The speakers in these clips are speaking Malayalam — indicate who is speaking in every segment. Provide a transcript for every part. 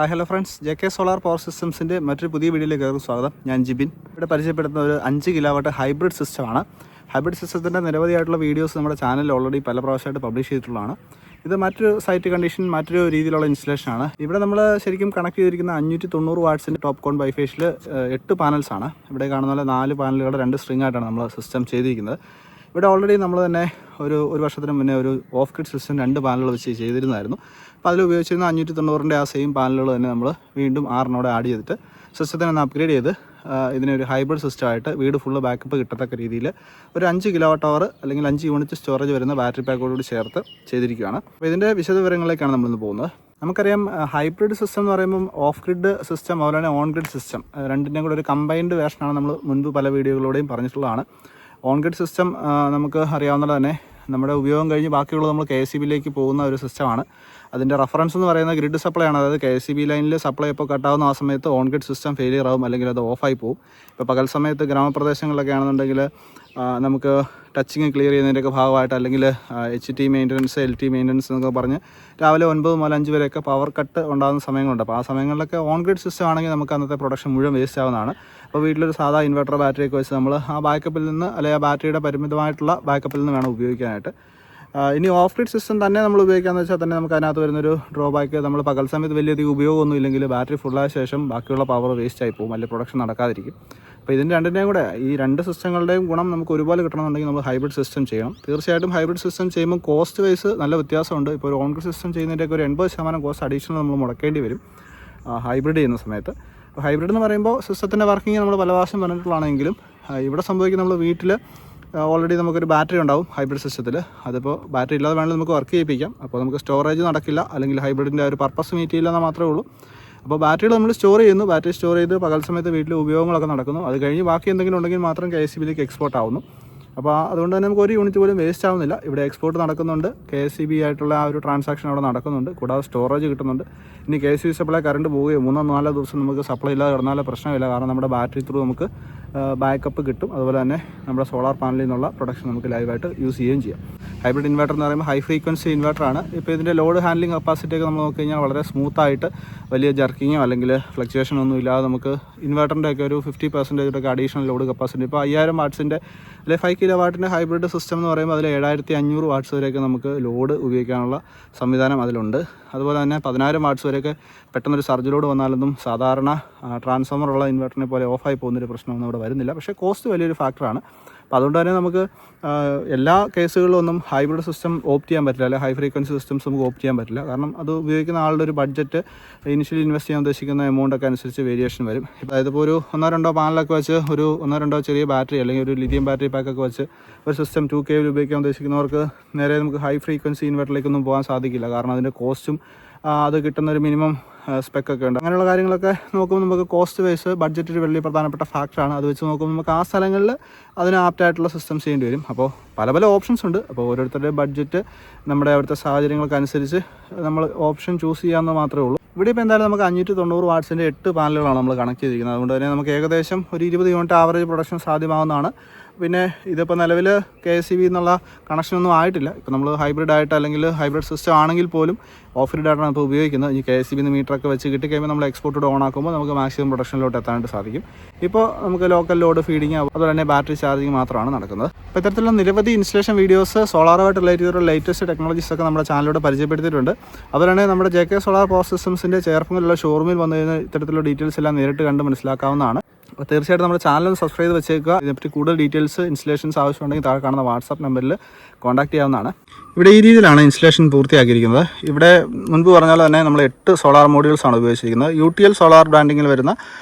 Speaker 1: Hi hello friends, JK solar power സിസ്റ്റംസിൻ്റെ മറ്റൊരു പുതിയ വീഡിയോയിലേക്ക് ഏവർക്കും സ്വാഗതം. ഞാൻ ജിബിൻ. ഇവിടെ പരിചയപ്പെടുത്തുന്ന ഒരു 5 കിലോവാട്ട് ഹൈബ്രിഡ് സിസ്റ്റമാണ്. ഹൈബ്രിഡ് സിസ്റ്റത്തിൻ്റെ നിരവധിയായിട്ടുള്ള വീഡിയോസ് നമ്മുടെ ചാനലിൽ ഓൾറെഡി പല പ്രാവശ്യമായിട്ട് പബ്ലിഷ് ചെയ്തിട്ടുള്ളതാണ്. ഇത് മറ്റൊരു സൈറ്റ് കണ്ടീഷൻ, മറ്റൊരു രീതിയിലുള്ള ഇൻസ്റ്റലേഷനാണ്. ഇവിടെ നമ്മൾ ശരിക്കും കണക്ട് ചെയ്തിരിക്കുന്ന 590 വാട്ട്സിൻ്റെ ടോപ്പ് കോൺ ബൈഫേഷിൽ 8 പാനൽസാണ്. ഇവിടെ കാണുന്ന പോലെ 4 പാനലുകളുടെ 2 സ്ട്രിങ് ആയിട്ടാണ് നമ്മൾ സിസ്റ്റം ചെയ്തിരിക്കുന്നത്. ഇവിടെ ഓൾറെഡി നമ്മൾ തന്നെ ഒരു വർഷത്തിന് മുന്നേ ഒരു ഓഫ് ഗ്രിഡ് സിസ്റ്റം 2 പാനലുകൾ വെച്ച് ചെയ്തിരുന്നതായിരുന്നു. അപ്പോൾ അതിൽ ഉപയോഗിച്ചിരുന്ന 590 ആ സെയിം പാനലുകൾ തന്നെ നമ്മൾ വീണ്ടും 6 ആഡ് ചെയ്തിട്ട് സിസ്റ്റത്തിനെ ഒന്ന് അപ്ഗ്രേഡ് ചെയ്ത് ഇതിനൊരു ഹൈബ്രിഡ് സിസ്റ്റമായിട്ട് വീട് ഫുള്ള് ബാക്കപ്പ് കിട്ടത്തക്ക രീതിയിൽ ഒരു 5 കിലോവാട്ട് അവർ അല്ലെങ്കിൽ 5 യൂണിറ്റ് സ്റ്റോറേജ് വരുന്ന ബാറ്ററി പാക്കോടുകൂടി ചേർത്ത് ചെയ്തിരിക്കുകയാണ്. അപ്പോൾ ഇതിൻ്റെ വിശദവിവരങ്ങളിലേക്കാണ് നമ്മളിന്ന് പോകുന്നത്. നമുക്കറിയാം, ഹൈബ്രിഡ് സിസ്റ്റം എന്ന് പറയുമ്പം ഓഫ് ഗ്രിഡ് സിസ്റ്റം അതുപോലെ തന്നെ ഓൺ ഗ്രിഡ് സിസ്റ്റം രണ്ടിൻ്റെയും കൂടെ ഒരു കമ്പൈൻഡ് വേർഷനാണ് നമ്മൾ മുൻപ് പല വീഡിയോകളിലൂടെയും പറഞ്ഞിട്ടുള്ളതാണ്. ഓൺ ഗ്രിഡ് സിസ്റ്റം നമുക്ക് അറിയാവുന്നത് തന്നെ നമ്മുടെ ഉപയോഗം കഴിഞ്ഞ് ബാക്കിയുള്ളത് നമ്മൾ KSEB പോകുന്ന ഒരു സിസ്റ്റമാണ്. അതിൻ്റെ റെഫറൻസ് എന്ന് പറയുന്നത് ഗ്രിഡ് സപ്ലൈ ആണ്. അതായത് KSEB ലൈനിൽ സപ്ലൈ ഇപ്പോൾ കട്ടാവുന്ന ആ സമയത്ത് ഓൺ ഗ്രിഡ് സിസ്റ്റം ഫെയിലിയർ ആവും, അല്ലെങ്കിൽ അത് ഓഫായി പോകും. ഇപ്പോൾ പകൽ സമയത്ത് ഗ്രാമപ്രദേശങ്ങളിലൊക്കെ ആണെന്നുണ്ടെങ്കിൽ നമുക്ക് ടച്ചിങ് ക്ലിയർ ചെയ്യുന്നതിൻ്റെയൊക്കെ ഭാഗമായിട്ട് അല്ലെങ്കിൽ HT മെയിൻ്റനൻസ്, LT മെയിൻ്റനൻസ് എന്നൊക്കെ പറഞ്ഞ് രാവിലെ 9 മുതൽ 5 വരെയൊക്കെ പവർ കട്ട് ഉണ്ടാകുന്ന സമയങ്ങളുണ്ട്. അപ്പോൾ ആ സമയങ്ങളിലൊക്കെ ഓൺ ഗ്രിഡ് സിസ്റ്റം ആണെങ്കിൽ നമുക്ക് അന്നത്തെ പ്രൊഡക്ഷൻ മുഴുവൻ വേസ്റ്റ് ആവുന്നതാണ്. അപ്പോൾ വീട്ടിലൊരു സാധാ ഇൻവെർട്ടർ ബാറ്ററിയൊക്കെ വെച്ച് നമ്മൾ ആ ബാക്കപ്പിൽ നിന്ന്, അല്ലെങ്കിൽ ആ ബാറ്ററിയുടെ പരിമിതമായിട്ടുള്ള ബാക്കപ്പിൽ നിന്ന് വേണം ഉപയോഗിക്കാനായിട്ട്. ഇനി ഓഫ് ഗ്രിഡ് സിസ്റ്റം തന്നെ നമ്മൾ ഉപയോഗിക്കാമെന്ന് വെച്ചാൽ തന്നെ നമുക്ക് അതിനകത്ത് വരുന്നൊരു ഡ്രോബാക്ക്, നമ്മൾ പകൽ സമയത്ത് വലിയധികം ഉപയോഗമൊന്നും ഇല്ലെങ്കിൽ ബാറ്ററി ഫുള്ളായ ശേഷം ബാക്കിയുള്ള പവർ വേസ്റ്റ് ആയി പോകും, അല്ലെങ്കിൽ പ്രൊഡക്ഷൻ നടക്കാതിരിക്കും. അപ്പോൾ ഇതിൻ്റെ രണ്ടിൻ്റെയും കൂടെ, ഈ 2 സിസ്റ്റങ്ങളുടെയും ഗുണം നമുക്ക് ഒരുപോലെ കിട്ടണമെന്നുണ്ടെങ്കിൽ നമ്മൾ ഹൈബ്രിഡ് സിസ്റ്റം ചെയ്യണം. തീർച്ചയായിട്ടും ഹൈബ്രിഡ് സിസ്റ്റം ചെയ്യുമ്പോൾ കോസ്റ്റ് വൈസ് നല്ല വ്യത്യാസമുണ്ട്. ഇപ്പോൾ ഒരു ഓൺ ഗ്രിഡ് സിസ്റ്റം ചെയ്യുന്നതിൻ്റെയൊക്കെ ഒരു 80% കോസ്റ്റ് അഡീഷണൽ നമ്മൾ മുടക്കേണ്ടി വരും ഹൈബ്രിഡ് ചെയ്യുന്ന സമയത്ത്. അപ്പോൾ ഹൈബ്രിഡ് എന്ന് പറയുമ്പോൾ സിസ്റ്റത്തിൻ്റെ വർക്കിംഗ് നമ്മൾ പല പ്രാവശ്യം പറഞ്ഞിട്ടുള്ളതാണെങ്കിലും ഇവിടെ സംഭവിക്കുന്ന നമ്മൾ വീട്ടിൽ ഓൾറെഡി നമുക്കൊരു ബാറ്ററി ഉണ്ടാവും ഹൈബ്രിഡ് സിസ്റ്റത്തിൽ. അതിപ്പോൾ ബാറ്ററി ഇല്ലാതെ വേണമെങ്കിൽ നമുക്ക് വർക്ക് ചെയ്യിപ്പിക്കാം. അപ്പോൾ നമുക്ക് സ്റ്റോറേജ് നടക്കില്ല, അല്ലെങ്കിൽ ഹൈബ്രിഡിൻ്റെ ഒരു പർപ്പസ് മീറ്റ് ചെയ്യില്ലെന്ന് മാത്രമേ ഉള്ളൂ. അപ്പോൾ ബാറ്ററികൾ നമ്മൾ സ്റ്റോർ ചെയ്യുന്നു, ബാറ്ററി സ്റ്റോർ ചെയ്ത് പകൽ സമയത്ത് വീട്ടിൽ ഉപയോഗങ്ങളൊക്കെ നടക്കുന്നു. അത് കഴിഞ്ഞ് ബാക്കി എന്തെങ്കിലും ഉണ്ടെങ്കിൽ മാത്രം KSEB എക്സ്പോർട്ട് ആവുന്നു. അപ്പോൾ അതുകൊണ്ട് തന്നെ നമുക്ക് ഒരു യൂണിറ്റ് പോലും വേസ്റ്റ് ആവുന്നില്ല. ഇവിടെ എക്സ്പോർട്ട് നടക്കുന്നുണ്ട്, KSEB ആയിട്ടുള്ള ആ ഒരു ട്രാൻസാക്ഷൻ അവിടെ നടക്കുന്നുണ്ട്, കൂടാതെ സ്റ്റോറേജ് കിട്ടുന്നുണ്ട്. ഇനി KSEB സപ്ലൈ കറണ്ട് പോവുകയോ 3-4 ദിവസം നമുക്ക് സപ്ലൈ ഇല്ലാതെ കിടന്നാലും പ്രശ്നമില്ല. കാരണം നമ്മുടെ ബാറ്ററി ത്രൂ നമുക്ക് ബാക്കപ്പ് കിട്ടും. അതുപോലെ തന്നെ നമ്മുടെ സോളാർ പാനലിൽ നിന്നുള്ള പ്രൊഡക്ഷൻ നമുക്ക് ലൈവായിട്ട് യൂസ് ചെയ്യുകയും ചെയ്യാം. ഹൈബ്രിഡ് ഇൻവെർട്ടർ എന്ന് പറയുമ്പോൾ ഹൈ ഫ്രീക്വൻസി ഇൻവെർട്ടറാണ്. ഇപ്പോൾ ഇതിൻ്റെ ലോഡ് ഹാൻഡ്ലിംഗ് കപ്പാസിറ്റിയൊക്കെ നമ്മൾ നോക്കി കഴിഞ്ഞാൽ വളരെ സ്മൂത്തായിട്ട് വലിയ ജർക്കിങ്ങോ അല്ലെങ്കിൽ ഫ്ലക്ച്വേഷനോ ഒന്നും ഇല്ലാതെ നമുക്ക് ഇൻവെർട്ടറിൻ്റെ ഒക്കെ ഒരു 50% അഡീഷണൽ ലോഡ് കപ്പാസിറ്റി, ഇപ്പോൾ 5000 വാട്ട്സിൻ്റെ അല്ലെങ്കിൽ 5 കിലോ വാട്ടിൻ്റെ ഹൈബ്രിഡ് സിസ്റ്റം എന്ന് പറയുമ്പോൾ അതിൽ 7500 വാട്ട്സ് വരെയൊക്കെ നമുക്ക് ലോഡ് ഉപയോഗിക്കാനുള്ള സംവിധാനം അതിലുണ്ട്. അതുപോലെ തന്നെ 10000 വാട്ട്സ് വരെയൊക്കെ പെട്ടെന്നൊരു സർജ് ലോഡ് വന്നാലൊന്നും സാധാരണ ട്രാൻസ്ഫോമറുള്ള ഇൻവെർട്ടറിനെ പോലെ ഓഫായി പോകുന്നൊരു പ്രശ്നമൊന്നും അവിടെ വരുന്നില്ല. പക്ഷേ കോസ്റ്റ് വലിയൊരു ഫാക്ടറാണ്. അപ്പോൾ അതുകൊണ്ട് തന്നെ നമുക്ക് എല്ലാ കേസുകളിലും ഒന്നും ഹൈബ്രിഡ് സിസ്റ്റം ഓപ്റ്റ് ചെയ്യാൻ പറ്റില്ല, അല്ലെങ്കിൽ ഹൈ ഫ്രീക്വൻസി സിസ്റ്റംസ് നമുക്ക് ഓപ്റ്റ് ചെയ്യാൻ പറ്റില്ല. കാരണം അത് ഉപയോഗിക്കുന്ന ആളുടെ ഒരു ബഡ്ജറ്റ്, ഇനിഷ്യലി ഇൻവെസ്റ്റ് ചെയ്യാൻ ഉദ്ദേശിക്കുന്ന എമൗണ്ടൊക്കെ അനുസരിച്ച് വേരിയേഷൻ വരും. അതായത് ഇപ്പോൾ ഒരു 1-2 പാനലൊക്കെ വെച്ച് ഒരു 1-2 ചെറിയ ബാറ്ററി അല്ലെങ്കിൽ ഒരു ലിഥിയം ബാറ്ററി പാക്കൊക്കെ വെച്ച് ഒരു സിസ്റ്റം 2 kV ഉപയോഗിക്കാൻ ഉദ്ദേശിക്കുന്നവർക്ക് നേരെ നമുക്ക് ഹൈ ഫ്രീക്വൻസി ഇൻവെർട്ടറിലേക്കൊന്നും പോകാൻ സാധിക്കില്ല. കാരണം അതിൻ്റെ കോസ്റ്റും അത് കിട്ടുന്നൊരു മിനിമം സ്പെക്കൊക്കെ ഉണ്ട്. അങ്ങനെയുള്ള കാര്യങ്ങളൊക്കെ നോക്കുമ്പോൾ നമുക്ക് കോസ്റ്റ് വൈസ് ബഡ്ജറ്റ് ഒരു വലിയ പ്രധാനപ്പെട്ട ഫാക്ടറാണ്. അത് വെച്ച് നോക്കുമ്പോൾ നമുക്ക് ആ സ്ഥലങ്ങളിൽ അതിന് ആപ്റ്റായിട്ടുള്ള സിസ്റ്റംസ് ചെയ്യേണ്ടി വരും. അപ്പോൾ പല ഓപ്ഷൻസ് ഉണ്ട്. അപ്പോൾ ഓരോരുത്തരുടെ ബഡ്ജറ്റ്, നമ്മുടെ അവിടുത്തെ സാഹചര്യങ്ങൾക്കനുസരിച്ച് നമ്മൾ ഓപ്ഷൻ ചൂസ് ചെയ്യാമെന്ന് മാത്രമേ ഉള്ളൂ. ഇവിടെ ഇപ്പോൾ എന്തായാലും നമുക്ക് 590 വാട്ട്സിൻ്റെ 8 പാനലുകളാണ് നമ്മൾ കണക്ട് ചെയ്തിരിക്കുന്നത്. അതുകൊണ്ട് തന്നെ നമുക്ക് ഏകദേശം ഒരു 20 യൂണിറ്റ് ആവറേജ് പ്രൊഡക്ഷൻ സാധ്യമാവുന്നതാണ്. പിന്നെ ഇതിപ്പോൾ നിലവിൽ KSEB എന്നുള്ള കണക്ഷനൊന്നും ആയിട്ടില്ല. ഇപ്പോൾ നമ്മൾ ഹൈബ്രിഡ് ആയിട്ട് അല്ലെങ്കിൽ ഹൈബ്രിഡ് സിസ്റ്റം ആണെങ്കിൽ പോലും ഓഫ് ഗ്രിഡ് ആയിട്ടാണ് ഇപ്പോൾ ഉപയോഗിക്കുന്നത്. ഈ KSEB മീറ്ററൊക്കെ വെച്ച് കിട്ടിക്കഴിയുമ്പോൾ നമ്മൾ എക്സ്പോർട്ട് ഓൺ ആക്കുമ്പോൾ നമുക്ക് മാക്സിമം പ്രൊഡക്ഷനിലോട്ട് എത്താനായിട്ട് സാധിക്കും. ഇപ്പോൾ നമുക്ക് ലോക്കൽ ലോഡ് ഫീഡിങ്, അതുപോലെ തന്നെ ബാറ്ററി ചാർജിങ് മാത്രമാണ് നടക്കുന്നത്. അപ്പോൾ ഇത്തരത്തിലുള്ള നിരവധി ഇൻസ്റ്റലേഷൻ വീഡിയോസ് സോളാറുമായിട്ട് റിലേറ്റ് ചെയ്തിട്ടുള്ള ലേറ്റസ്റ്റ് ടെക്നോളജീസൊക്കെ നമ്മുടെ ചാനലിലൂടെ പരിചയപ്പെടുത്തിയിട്ടുണ്ട്. അതുപോലെ തന്നെ നമ്മുടെ JK സോളാർ പവർ സിസ്റ്റംസിൻ്റെ ചേർപ്പുള്ള ഷോറൂമിൽ വന്നു കഴിഞ്ഞാൽ ഇത്തരത്തിലുള്ള ഡീറ്റെയിൽസ് എല്ലാം നേരിട്ട് കണ്ട് മനസ്സിലാക്കാവുന്നതാണ്. അപ്പോൾ തീർച്ചയായിട്ടും നമ്മുടെ ചാനൽ ഒന്ന് സബ്സ്ക്രൈബ് ചെയ്ത് വെച്ചേക്കുക. ഇതിനെപ്പറ്റി കൂടുതൽ ഡീറ്റെയിൽസ്, ഇൻസ്റ്റലേഷൻസ് ആവശ്യമുണ്ടെങ്കിൽ താഴെ കാണുന്ന വാട്സാപ്പ് നമ്പറിൽ കോൺടാക്ട് ചെയ്യാവുന്നതാണ്. ഇവിടെ ഈ രീതിയിലാണ് ഇൻസ്റ്റലേഷൻ പൂർത്തിയാക്കിയിരിക്കുന്നത്. ഇവിടെ മുൻപ് പറഞ്ഞ പോലെ തന്നെ നമ്മൾ 8 സോളാർ മോഡ്യൂൾസ് ആണ് ഉപയോഗിച്ചിരിക്കുന്നത്. UTL സോളാർ ബ്രാൻഡിങ്ങിൽ വരുന്ന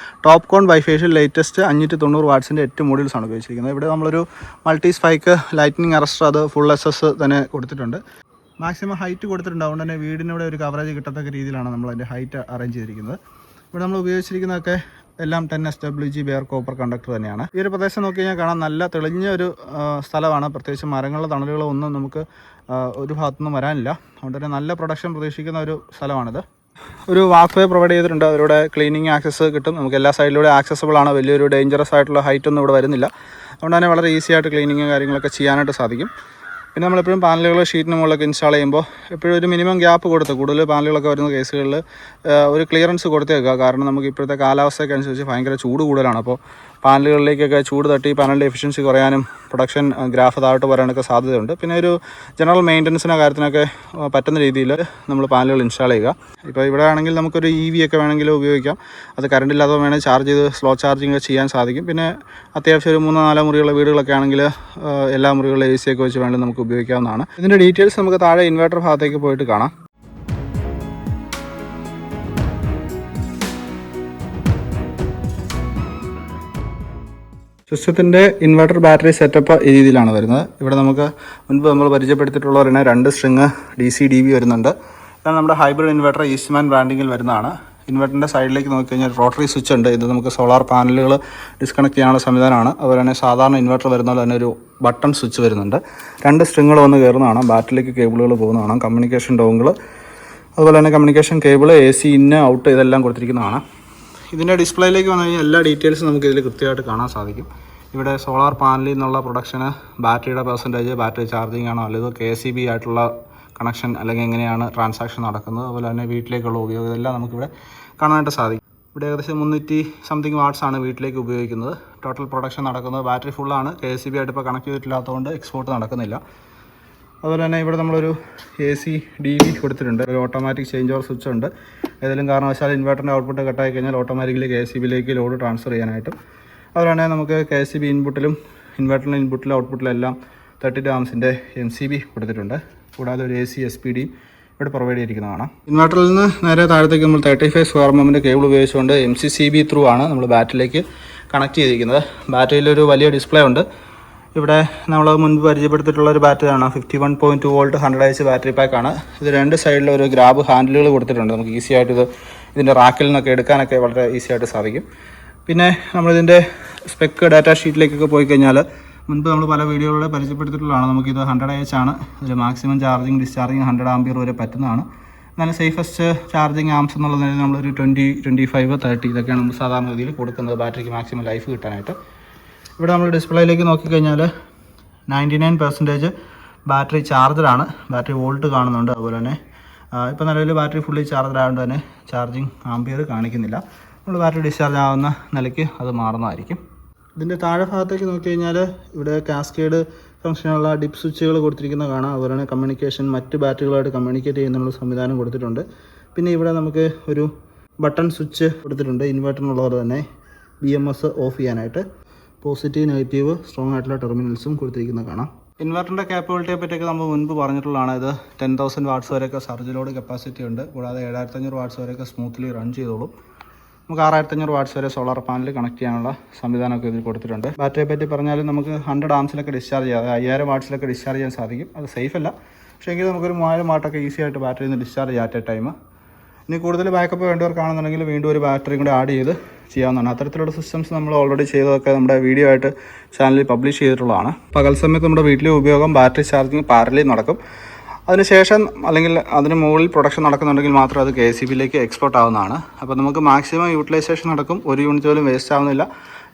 Speaker 1: ടോപ്പ് കോൺ ബൈഫേഷ്യൽ ലേറ്റസ്റ്റ് 590 വാട്ട്സിൻ്റെ 8 മോഡ്യൂൾസ് ആണ് ഉപയോഗിച്ചിരിക്കുന്നത്. ഇവിടെ നമ്മളൊരു മൾട്ടി സ്പൈക്ക് ലൈറ്റ്നിങ് അറസ്റ്റർ, അത് ഫുൾ SS തന്നെ കൊടുത്തിട്ടുണ്ട്. മാക്സിമം ഹൈറ്റ് കൊടുത്തിട്ടുണ്ട്. അതുകൊണ്ട് തന്നെ വീടിനൂടെ ഒരു കവറേജ് കിട്ടത്തക്ക രീതിയിലാണ് നമ്മൾ അതിൻ്റെ ഹൈറ്റ് അറേഞ്ച് ചെയ്തിരിക്കുന്നത്. ഇവിടെ നമ്മൾ ഉപയോഗിച്ചിരിക്കുന്നതൊക്കെ എല്ലാം 10 SWG ബെയർ കോപ്പർ കണ്ടക്ടർ തന്നെയാണ്. ഈ ഒരു പ്രദേശം നോക്കി കഴിഞ്ഞാൽ കാണാൻ നല്ല തെളിഞ്ഞ ഒരു സ്ഥലമാണ്. പ്രത്യേകിച്ച് മരങ്ങളുടെ തണലുകളോ ഒന്നും നമുക്ക് ഒരു ഭാഗത്തുനിന്നും വരാനില്ല. അതുകൊണ്ട് തന്നെ നല്ല പ്രൊഡക്ഷൻ പ്രതീക്ഷിക്കുന്ന ഒരു സ്ഥലമാണിത്. ഒരു വാക്ക് വേ പ്രൊവൈഡ് ചെയ്തിട്ടുണ്ട്. അതിലൂടെ ക്ലീനിങ് ആക്സസ് കിട്ടും. നമുക്ക് എല്ലാ സൈഡിലൂടെ ആക്സസിബിൾ ആണ്. വലിയൊരു ഡേഞ്ചറസ് ആയിട്ടുള്ള ഹൈറ്റ് ഒന്നും ഇവിടെ വരുന്നില്ല. അതുകൊണ്ട് തന്നെ വളരെ ഈസി ആയിട്ട് ക്ലീനിങ് കാര്യങ്ങളൊക്കെ ചെയ്യാനായിട്ട് സാധിക്കും. പിന്നെ നമ്മളെപ്പോഴും പാനലുകൾ ഷീറ്റിന് മുകളിലൊക്കെ ഇൻസ്റ്റാൾ ചെയ്യുമ്പോൾ എപ്പോഴും ഒരു മിനിമം ഗ്യാപ്പ് കൊടുത്ത് കൂടുതൽ പാനലുകളൊക്കെ വരുന്ന കേസുകളിൽ ഒരു ക്ലിയറൻസ് കൊടുത്തേക്കുക. കാരണം നമുക്ക് ഇപ്പോഴത്തെ കാലാവസ്ഥയ്ക്ക് അനുസരിച്ച് ഭയങ്കര ചൂട് കൂടുതലാണ്. അപ്പോൾ പാനലുകളിലേക്കൊക്കെ ചൂട് തട്ടി പാനലിൻ്റെ എഫിഷ്യൻസി കുറയാനും പ്രൊഡക്ഷൻ ഗ്രാഫ് താഴോട്ട് വരാനൊക്കെ സാധ്യതയുണ്ട്. പിന്നെ ഒരു ജനറൽ മെയിൻ്റനൻസിൻ്റെ കാര്യത്തിനൊക്കെ പറ്റുന്ന രീതിയിൽ നമ്മൾ പാനലുകൾ ഇൻസ്റ്റാൾ ചെയ്യുക. ഇപ്പോൾ ഇവിടെ ആണെങ്കിൽ നമുക്കൊരു EV ഒക്കെ വേണമെങ്കിൽ ഉപയോഗിക്കാം. അത് കറണ്ട് ഇല്ലാതെ വേണമെങ്കിൽ ചാർജ് ചെയ്ത് സ്ലോ ചാർജിങ് ചെയ്യാൻ സാധിക്കും. പിന്നെ അത്യാവശ്യം ഒരു 3-4 മുറിയുള്ള വീടുകളൊക്കെ ആണെങ്കിൽ എല്ലാ മുറികളിലും AC ഒക്കെ വെച്ച് വേണമെങ്കിൽ നമുക്ക് ഉപയോഗിക്കാവുന്നതാണ്. ഇതിൻ്റെ ഡീറ്റെയിൽസ് നമുക്ക് താഴെ ഇൻവെർട്ടർ ഭാഗത്തേക്ക് പോയിട്ട് കാണാം. സിസ്റ്റത്തിൻ്റെ ഇൻവെർട്ടർ ബാറ്ററി സെറ്റപ്പ് ഈ രീതിയിലാണ് വരുന്നത്. ഇവിടെ നമുക്ക് മുൻപ് നമ്മൾ പരിചയപ്പെടുത്തിയിട്ടുള്ളവരെ 2 സ്ട്രിങ് DC DB വരുന്നുണ്ട്. ഇതാണ് നമ്മുടെ ഹൈബ്രിഡ് ഇൻവെർട്ടർ ഈസ്റ്റ്മാൻ ബ്രാൻഡിങ്ങിൽ വരുന്നതാണ്. ഇൻവെർട്ടറിൻ്റെ സൈഡിലേക്ക് നോക്കിക്കഴിഞ്ഞാൽ റോട്ടറി സ്വിച്ച് ഉണ്ട്. ഇത് നമുക്ക് സോളാർ പാനലുകൾ ഡിസ്കണക്ട് ചെയ്യാനുള്ള സംവിധാനമാണ്. അതുപോലെ തന്നെ സാധാരണ ഇൻവെർട്ടർ വരുന്ന പോലെ തന്നെ ഒരു ബട്ടൺ സ്വിച്ച് വരുന്നുണ്ട്. 2 സ്ട്രിങ്ങുകൾ വന്ന് കയറുന്നതാണ്. ബാറ്ററിയിലേക്ക് കേബിളുകൾ പോകുന്നതാണ്. കമ്മ്യൂണിക്കേഷൻ ഡോങ്കിൾ, അതുപോലെ തന്നെ communication cable, AC in out ഇതെല്ലാം കൊടുത്തിരിക്കുന്നതാണ്. ഇതിൻ്റെ ഡിസ്പ്ലേയിലേക്ക് വന്നു കഴിഞ്ഞാൽ എല്ലാ ഡീറ്റെയിൽസും നമുക്ക് ഇതിൽ കൃത്യമായിട്ട് കാണാൻ സാധിക്കും. ഇവിടെ സോളാർ പാനലിൽ നിന്നുള്ള പ്രൊഡക്ഷന്, ബാറ്ററിയുടെ പെർസെൻറ്റേജ്, ബാറ്ററി ചാർജിങ് ആണോ അല്ലെങ്കിൽ KCB ആയിട്ടുള്ള കണക്ഷൻ അല്ലെങ്കിൽ എങ്ങനെയാണ് ട്രാൻസാക്ഷൻ നടക്കുന്നത്, അതുപോലെ തന്നെ വീട്ടിലേക്കുള്ള ഉപയോഗം, ഇതെല്ലാം നമുക്കിവിടെ കാണാനായിട്ട് സാധിക്കും. ഇവിടെ ഏകദേശം 300 സംതിങ് വാട്ട്സ് ആണ് വീട്ടിലേക്ക് ഉപയോഗിക്കുന്നത്. ടോട്ടൽ പ്രൊഡക്ഷൻ നടക്കുന്നത് ബാറ്ററി ഫുള്ളാണ്. KCB ആയിട്ട് ഇപ്പോൾ കണക്ട് ചെയ്തിട്ടില്ലാത്തതുകൊണ്ട് എക്സ്പോർട്ട് നടക്കുന്നില്ല. അതുപോലെ തന്നെ ഇവിടെ നമ്മളൊരു AC DB കൊടുത്തിട്ടുണ്ട്. ഒരു ഓട്ടോമാറ്റിക് ചേഞ്ച് ഓവർ സ്വിച്ച് ഉണ്ട്. ഏതെങ്കിലും കാരണവശാൽ ഇൻവെർട്ടറിൻ്റെ ഔട്ട്പുട്ട് കട്ടായി കഴിഞ്ഞാൽ ഓട്ടോമാറ്റിക്കലി KCBയിലേക്ക് ലോഡ് ട്രാൻസ്ഫർ ചെയ്യാനായിട്ടും. അതുപോലെ തന്നെ നമുക്ക് KCB ഇൻപുട്ടിലും ഇൻവെർട്ടറിൻ്റെ ഇൻപുട്ടിലും ഔട്ട്പുട്ടിലും എല്ലാം 32 ആംസിൻ്റെ MCB കൊടുത്തിട്ടുണ്ട്. കൂടാതെ ഒരു AC SPD ഇവിടെ പ്രൊവൈഡ് ചെയ്തിരിക്കുന്നതാണ്. ഇൻവെർട്ടറിൽ നിന്ന് നേരെ താഴത്തേക്ക് നമ്മൾ 35 സ്ക്വയർ mm കേബിൾ ഉപയോഗിച്ചുകൊണ്ട് MCCB ത്രൂ ആണ് നമ്മൾ ബാറ്ററിയിലേക്ക് കണക്ട് ചെയ്തിരിക്കുന്നത്. ബാറ്ററിയിലൊരു വലിയ ഡിസ്പ്ലേ ഉണ്ട്. ഇവിടെ നമ്മൾ മുൻപ് പരിചയപ്പെടുത്തിയിട്ടുള്ള ഒരു ബാറ്ററിയാണ്. 51.2 വോൾട്ട് 100 ബാറ്ററി പാക്കാണ്. ഇത് 2 സൈഡിലും ഒരു ഗ്രാബ് ഹാൻഡിലുകൾ കൊടുത്തിട്ടുണ്ട്. നമുക്ക് ഈസി ആയിട്ട് ഇതിൻ്റെ റാക്കിൽ നിന്നൊക്കെ എടുക്കാനൊക്കെ വളരെ ഈസി ആയിട്ട് സാധിക്കും. പിന്നെ നമ്മളിതിൻ്റെ സ്പെക്ക് ഡാറ്റ ഷീറ്റിലേക്കൊക്കെ പോയി കഴിഞ്ഞാൽ മുൻപ് നമ്മൾ പല വീഡിയോകളിൽ പരിചയപ്പെടുത്തിയിട്ടുള്ളതാണ്. നമുക്കിത് 100 ആണ്. ഇതിൽ മാക്സിമം ചാർജിങ് ഡിസ്ചാർജിങ് 100 ആംപിയർ വരെ പറ്റുന്നതാണ്. എന്നാലും സേഫസ്റ്റ് ചാർജിങ് ആംസ് എന്നുള്ള നിലയിൽ നമ്മളൊരു 20, 25, 30 ഇതൊക്കെയാണ് നമ്മൾ സാധാരണ രീതിയിൽ കൊടുക്കുന്നത് ബാറ്ററിക്ക് മാക്സിമം ലൈഫ് കിട്ടാനായിട്ട്. ഇവിടെ നമ്മൾ ഡിസ്പ്ലേയിലേക്ക് നോക്കിക്കഴിഞ്ഞാൽ 99% ബാറ്ററി ചാർജറാണ്. ബാറ്ററി വോൾട്ട് കാണുന്നുണ്ട്. അതുപോലെ തന്നെ ഇപ്പോൾ നിലവിൽ ബാറ്ററി ഫുള്ളി ചാർജർ ആയതുകൊണ്ട് തന്നെ ചാർജിങ് ആംപിയർ കാണിക്കുന്നില്ല. നമ്മൾ ബാറ്ററി ഡിസ്ചാർജ് ആവുന്ന നിലയ്ക്ക് അത് മാറുന്നതായിരിക്കും. ഇതിൻ്റെ താഴെ ഭാഗത്തേക്ക് നോക്കിക്കഴിഞ്ഞാൽ ഇവിടെ കാസ്കേഡ് ഫംഗ്ഷനുള്ള ഡിപ്പ് സ്വിച്ചുകൾ കൊടുത്തിരിക്കുന്നത് കാണാം. അതുപോലെ തന്നെ കമ്മ്യൂണിക്കേഷൻ മറ്റ് ബാറ്ററികളായിട്ട് കമ്മ്യൂണിക്കേറ്റ് ചെയ്യുന്നുള്ള സംവിധാനം കൊടുത്തിട്ടുണ്ട്. പിന്നെ ഇവിടെ നമുക്ക് ഒരു ബട്ടൺ സ്വിച്ച് കൊടുത്തിട്ടുണ്ട്. ഇൻവെർട്ടറിനുള്ളത് തന്നെ BMS ഓഫ് ചെയ്യാനായിട്ട്. പോസിറ്റീവ്, നെഗറ്റീവ്, സ്ട്രോങ് ആയിട്ടുള്ള ടെർമിനൽസും കൊടുത്തിരിക്കുന്നത് കാണാം. ഇൻവെർട്ടറിൻ്റെ കാപ്പബിലിറ്റിയെ പറ്റിയൊക്കെ നമ്മൾ മുൻപ് പറഞ്ഞിട്ടുള്ളതാണ്. ഇത് 10,000 വാട്ട്സ് വരെയൊക്കെ സർജ് ലോഡ് കപ്പാസിറ്റി ഉണ്ട്. കൂടാതെ 7500 വാട്ട്സ് വരെയൊക്കെ സ്മൂത്ത്ലി റൺ ചെയ്തോളും. നമുക്ക് 6500 വാട്ട്സ് വരെ സോളാർ പാനൽ കണക്ട് ചെയ്യാനുള്ള സംവിധാനമൊക്കെ ഇതിൽ കൊടുത്തിട്ടുണ്ട്. ബാറ്ററിയെ പറ്റി പറഞ്ഞാൽ നമുക്ക് 100 ആംസിലൊക്കെ ഡിസ്ചാർജ് ചെയ്യാം. 5000 വാട്ട്സിലൊക്കെ ഡിസ്ചാർജ് ചെയ്യാൻ സാധിക്കും. അത് സേഫ് അല്ല, പക്ഷേ എങ്കിൽ നമുക്കൊരു 3000 വാട്ടൊക്കെ ഈസി ആയിട്ട് ബാറ്ററിയിൽ നിന്ന് ഡിസ്ചാർജ് ചെയ്യാം അറ്റ് എ ടൈം. ഇനി കൂടുതൽ ബാക്കപ്പ് വേണ്ടവർക്കാണെന്നുണ്ടെങ്കിൽ വീണ്ടും ഒരു ബാറ്ററിയും കൂടെ ആഡ് ചെയ്ത് ചെയ്യാവുന്നതാണ്. അത്തരത്തിലുള്ള സിസ്റ്റംസ് നമ്മൾ ഓൾറെഡി ചെയ്തതൊക്കെ നമ്മുടെ വീഡിയോ ആയിട്ട് ചാനലിൽ പബ്ലിഷ് ചെയ്തിട്ടുള്ളതാണ്. പകൽ സമയത്ത് നമ്മുടെ വീട്ടിലെ ഉപയോഗം ബാറ്ററി ചാർജിങ് പാരലി നടക്കും. അതിനുശേഷം അല്ലെങ്കിൽ അതിന് മുകളിൽ പ്രൊഡക്ഷൻ നടക്കുന്നുണ്ടെങ്കിൽ മാത്രം അത് KCBയിലേക്ക് എക്സ്പോർട്ട് ആവുന്നതാണ്. അപ്പോൾ നമുക്ക് മാക്സിമം യൂട്ടിലൈസേഷൻ നടക്കും. ഒരു യൂണിറ്റ് പോലും വേസ്റ്റ് ആവുന്നില്ല.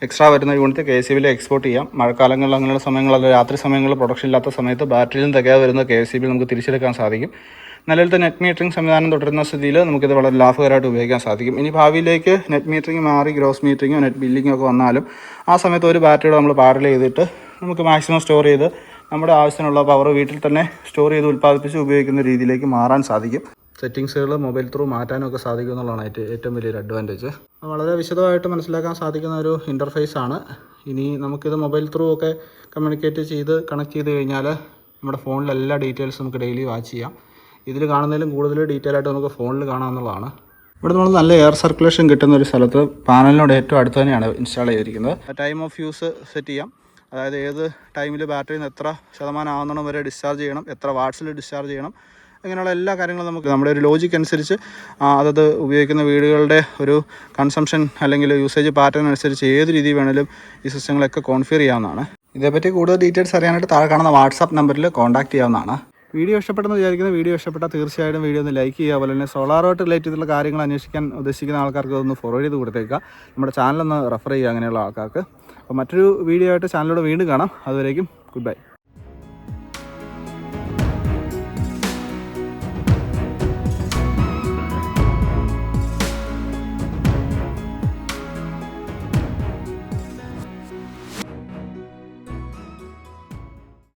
Speaker 1: എക്സ്ട്രാ വരുന്ന യൂണിറ്റ് KCBയിൽ എക്സ്പോർട്ട് ചെയ്യാം. മഴക്കാലങ്ങളിൽ അങ്ങനെയുള്ള സമയങ്ങളിൽ, രാത്രി സമയങ്ങളിൽ പ്രൊഡക്ഷൻ ഇല്ലാത്ത സമയത്ത് ബാറ്ററിയിൽ നിന്ന് തികയാതെ വരുന്ന KCBയിൽ നമുക്ക് തിരിച്ചെടുക്കാൻ സാധിക്കും. നിലവിലത്തെ നെറ്റ് മീറ്ററിംഗ് സംവിധാനം തുടരുന്ന സ്ഥിതിയിൽ നമുക്കിത് വളരെ ലാഭകരമായിട്ട് ഉപയോഗിക്കാൻ സാധിക്കും. ഇനി ഭാവിയിലേക്ക് നെറ്റ് മീറ്ററിംഗ് മാറി ഗ്രോസ് മീറ്ററിങ്ങോ നെറ്റ് ബില്ലിങ്ങോ ഒക്കെ വന്നാലും ആ സമയത്ത് ഒരു ബാറ്ററിയോട് നമ്മൾ പാരലൽ ചെയ്തിട്ട് നമുക്ക് മാക്സിമം സ്റ്റോർ ചെയ്ത് നമ്മുടെ ആവശ്യത്തിനുള്ള പവർ വീട്ടിൽ തന്നെ സ്റ്റോർ ചെയ്ത് ഉൽപ്പാദിപ്പിച്ച് ഉപയോഗിക്കുന്ന രീതിയിലേക്ക് മാറാൻ സാധിക്കും. സെറ്റിങ്സുകൾ മൊബൈൽ ത്രൂ മാറ്റാനും ഒക്കെ സാധിക്കും എന്നുള്ളതാണ് ഏറ്റവും വലിയൊരു അഡ്വാൻറ്റേജ്. വളരെ വിശദമായിട്ട് മനസ്സിലാക്കാൻ സാധിക്കുന്ന ഒരു ഇൻ്റർഫേസ് ആണ്. ഇനി നമുക്കിത് മൊബൈൽ ത്രൂ ഒക്കെ കമ്മ്യൂണിക്കേറ്റ് ചെയ്ത് കണക്ട് ചെയ്ത് കഴിഞ്ഞാൽ നമ്മുടെ ഫോണിൽ എല്ലാ ഡീറ്റെയിൽസും നമുക്ക് ഡെയിലി വാച്ച് ചെയ്യാം. ഇതിൽ കാണുന്നതിലും കൂടുതൽ ഡീറ്റെയിൽ ആയിട്ട് നമുക്ക് ഫോണിൽ കാണാമെന്നുള്ളതാണ്. ഇവിടെ നമ്മൾ നല്ല എയർ സർക്കുലേഷൻ കിട്ടുന്ന ഒരു സ്ഥലത്ത് പാനലിനോട് ഏറ്റവും അടുത്ത് തന്നെയാണ് ഇൻസ്റ്റാൾ ചെയ്തിരിക്കുന്നത്. ടൈം ഓഫ് യൂസ് സെറ്റ് ചെയ്യാം. അതായത് ഏത് ടൈമിൽ ബാറ്ററിയിൽ നിന്ന് എത്ര ശതമാനം ആവുന്നണം വരെ ഡിസ്ചാർജ് ചെയ്യണം, എത്ര വാട്ട്സിൽ ഡിസ്ചാർജ് ചെയ്യണം, അങ്ങനെയുള്ള എല്ലാ കാര്യങ്ങളും നമുക്ക് നമ്മുടെ ഒരു ലോജിക്ക് അനുസരിച്ച് അതത് ഉപയോഗിക്കുന്ന വീടുകളുടെ ഒരു കൺസംഷൻ അല്ലെങ്കിൽ യൂസേജ് പാറ്റേൺ അനുസരിച്ച് ഏത് രീതി വേണമെങ്കിലും ഈ സിസ്റ്റങ്ങളൊക്കെ കോൺഫിഗർ ചെയ്യാവുന്നതാണ്. ഇതേപ്പറ്റി കൂടുതൽ ഡീറ്റെയിൽസ് അറിയാനായിട്ട് താഴെ കാണുന്ന വാട്സാപ്പ് നമ്പറിൽ കോൺടാക്ട് ചെയ്യാവുന്നതാണ്. വീഡിയോ ഇഷ്ടപ്പെട്ടെന്ന് വിചാരിക്കുന്ന വീഡിയോ ഇഷ്ടപ്പെട്ടാൽ തീർച്ചയായിട്ടും വീഡിയോ ഒന്ന് ലൈക്ക് ചെയ്യുക. അതുപോലെ തന്നെ സോളാറുമായിട്ട് റിലേറ്റ് ചെയ്തിട്ടുള്ള കാര്യങ്ങൾ അന്വേഷിക്കാൻ ഉദ്ദേശിക്കുന്ന ആൾക്കാർക്ക് ഒന്ന് ഫോർവേഡ് ചെയ്ത് കൊടുത്തേക്കുക. നമ്മുടെ ചാനലൊന്ന് റെഫർ ചെയ്യുക അങ്ങനെയുള്ള ആൾക്കാർക്ക്. അപ്പോൾ മറ്റൊരു വീഡിയോ ആയിട്ട് ചാനലിലൂടെ വീണ്ടും കാണാം. അതുവരേക്കും ഗുഡ് ബൈ.